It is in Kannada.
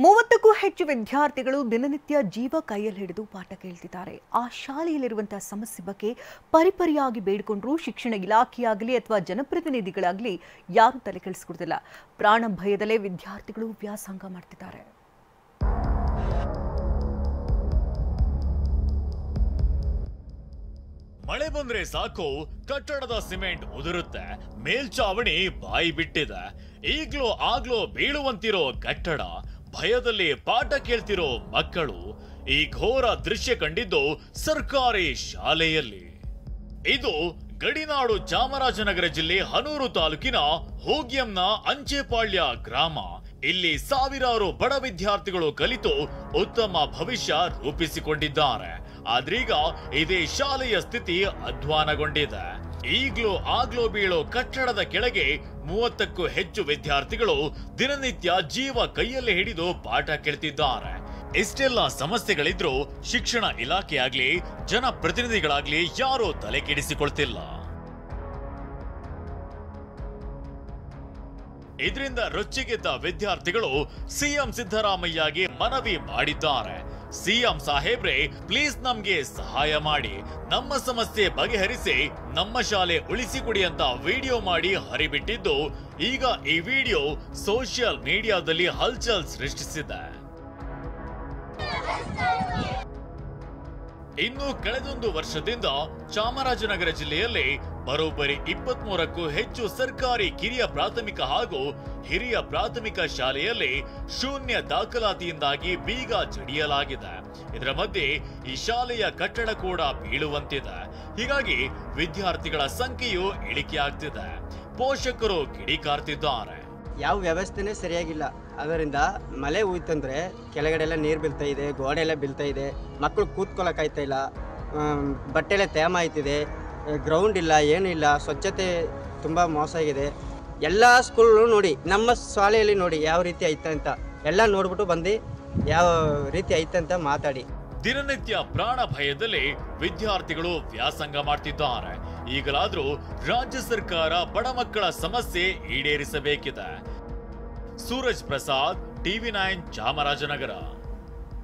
30ಕ್ಕೂ ಹೆಚ್ಚು ವಿದ್ಯಾರ್ಥಿಗಳು ದಿನನಿತ್ಯ ಜೀವ ಕೈಯಲ್ಲಿ ಹಿಡಿದು ಪಾಠ ಕೇಳ್ತಿದ್ದಾರೆ. ಆ ಶಾಲೆಯಲ್ಲಿರುವಂತಹ ಸಮಸ್ಯೆ ಬಗ್ಗೆ ಪರಿಪರಿಯಾಗಿ ಬೇಡಿಕೊಂಡ್ರು ಶಿಕ್ಷಣ ಇಲಾಖೆಯಾಗಲಿ ಅಥವಾ ಜನಪ್ರತಿನಿಧಿಗಳಾಗಲಿ ಯಾರು ತಲೆ ಕೆಡಿಸಿಕೊಳ್ಳುತ್ತಿಲ್ಲ. ಪ್ರಾಣ ಭಯದಲ್ಲೇ ವಿದ್ಯಾರ್ಥಿಗಳು ವ್ಯಾಸಂಗ ಮಾಡ್ತಿದ್ದಾರೆ. ಮಳೆ ಬಂದ್ರೆ ಸಾಕು, ಕಟ್ಟಡದ ಸಿಮೆಂಟ್ ಉದುರುತ್ತೆ, ಮೇಲ್ಚಾವಣಿ ಬಾಯಿ ಬಿಟ್ಟಿದೆ. ಈಗ್ಲೋ ಆಗ್ಲೋ ಬೀಳುವಂತಿರೋ ಕಟ್ಟಡ, ಭಯದಲ್ಲಿ ಪಾಠ ಕೇಳ್ತಿರೋ ಮಕ್ಕಳು. ಈ ಘೋರ ದೃಶ್ಯ ಕಂಡಿದ್ದು ಸರ್ಕಾರಿ ಶಾಲೆಯಲ್ಲಿ. ಇದು ಗಡಿನಾಡು ಚಾಮರಾಜನಗರ ಜಿಲ್ಲೆ ಹನೂರು ತಾಲೂಕಿನ ಹೋಗ್ಯಂನ ಅಂಚೆಪಾಳ್ಯ ಗ್ರಾಮ. ಇಲ್ಲಿ ಸಾವಿರಾರು ಬಡ ವಿದ್ಯಾರ್ಥಿಗಳು ಕಲಿತು ಉತ್ತಮ ಭವಿಷ್ಯ ರೂಪಿಸಿಕೊಂಡಿದ್ದಾರೆ. ಆದ್ರೀಗ ಇದೇ ಶಾಲೆಯ ಸ್ಥಿತಿ ಅಧ್ವಾನಗೊಂಡಿದೆ. ಈಗ್ಲೂ ಆಗ್ಲೋ ಬೀಳೋ ಕಟ್ಟಡದ ಕೆಳಗೆ 30ಕ್ಕೂ ಹೆಚ್ಚು ವಿದ್ಯಾರ್ಥಿಗಳು ದಿನನಿತ್ಯ ಜೀವ ಕೈಯಲ್ಲಿ ಹಿಡಿದು ಪಾಠ ಕೇಳ್ತಿದ್ದಾರೆ. ಇಷ್ಟೆಲ್ಲ ಸಮಸ್ಯೆಗಳಿದ್ರೂ ಶಿಕ್ಷಣ ಇಲಾಖೆಯಾಗ್ಲಿ ಜನಪ್ರತಿನಿಧಿಗಳಾಗ್ಲಿ ಯಾರೂ ತಲೆ ಕೆಡಿಸಿಕೊಳ್ತಿಲ್ಲ. ಇದರಿಂದ ರೊಚ್ಚಿಗೆದ್ದ ವಿದ್ಯಾರ್ಥಿಗಳು ಸಿಎಂ ಸಿದ್ದರಾಮಯ್ಯಗೆ ಮನವಿ ಮಾಡಿದ್ದಾರೆ. ಸಿಎಂ ಸಾಹೇಬ್ರೆ, ಪ್ಲೀಸ್ ನಮ್ಗೆ ಸಹಾಯ ಮಾಡಿ, ನಮ್ಮ ಸಮಸ್ಯೆ ಬಗೆಹರಿಸಿ, ನಮ್ಮ ಶಾಲೆ ಉಳಿಸಿಕೊಡಿ ಅಂತ ವಿಡಿಯೋ ಮಾಡಿ ಹರಿಬಿಟ್ಟಿದ್ದು ಈಗ ಈ ವಿಡಿಯೋ ಸೋಷಿಯಲ್ ಮೀಡಿಯಾದಲ್ಲಿ ಹಲ್ಚಲ್ ಸೃಷ್ಟಿಸಿದೆ. ಇನ್ನು ಕಳೆದೊಂದು ವರ್ಷದಿಂದ ಚಾಮರಾಜನಗರ ಜಿಲ್ಲೆಯಲ್ಲಿ ಬರೋಬ್ಬರಿ 23ಕ್ಕೂ ಹೆಚ್ಚು ಸರ್ಕಾರಿ ಕಿರಿಯ ಪ್ರಾಥಮಿಕ ಹಾಗೂ ಹಿರಿಯ ಪ್ರಾಥಮಿಕ ಶಾಲೆಯಲ್ಲಿ ಶೂನ್ಯ ದಾಖಲಾತಿಯಿಂದಾಗಿ ಬೀಗ ಜಡಿಯಲಾಗಿದೆ. ಇದರ ಮಧ್ಯೆ ಈ ಶಾಲೆಯ ಕಟ್ಟಡ ಕೂಡ ಬೀಳುವಂತಿದೆ. ಹೀಗಾಗಿ ವಿದ್ಯಾರ್ಥಿಗಳ ಸಂಖ್ಯೆಯು ಇಳಿಕೆಯಾಗ್ತಿದೆ. ಪೋಷಕರು ಕಿಡಿಕಾರ್ತಿದ್ದಾರೆ. ಯಾವ ವ್ಯವಸ್ಥೆನೇ ಸರಿಯಾಗಿಲ್ಲ. ಅದರಿಂದ ಮಳೆ ಹೋಯ್ತಂದ್ರೆ ಕೆಳಗಡೆ ಎಲ್ಲ ನೀರು ಬೀಳ್ತಾ ಇದೆ, ಗೋಡೆ ಎಲ್ಲ ಬೀಳ್ತಾ ಇದೆ, ಮಕ್ಕಳು ಕೂತ್ಕೊಳ್ಳೋಕ್ಕಾಯ್ತಾ ಇಲ್ಲ, ಬಟ್ಟೆಲ್ಲ ತೇಮ ಆಯ್ತಿದೆ, ಗ್ರೌಂಡ್ ಇಲ್ಲ, ಏನೂ ಇಲ್ಲ, ಸ್ವಚ್ಛತೆ ತುಂಬ ಮೋಸ ಆಗಿದೆ. ಎಲ್ಲ ಸ್ಕೂಲು ನೋಡಿ, ನಮ್ಮ ಶಾಲೆಯಲ್ಲಿ ನೋಡಿ ಯಾವ ರೀತಿ ಐತೆ ಅಂತ ಎಲ್ಲ ನೋಡ್ಬಿಟ್ಟು ಬಂದು ಯಾವ ರೀತಿ ಐತೆ ಅಂತ ಮಾತಾಡಿ. ದಿನನಿತ್ಯ ಪ್ರಾಣ ಭಯದಲ್ಲಿ ವಿದ್ಯಾರ್ಥಿಗಳು ವ್ಯಾಸಂಗ ಮಾಡ್ತಿದ್ದಾರೆ. ಈಗಲಾದ್ರೂ ರಾಜ್ಯ ಸರ್ಕಾರ ಬಡ ಮಕ್ಕಳ ಸಮಸ್ಯೆ ಈಡೇರಿಸಬೇಕಿದೆ. ಸೂರಜ್ ಪ್ರಸಾದ್, ಟಿವಿ9 ಚಾಮರಾಜನಗರ.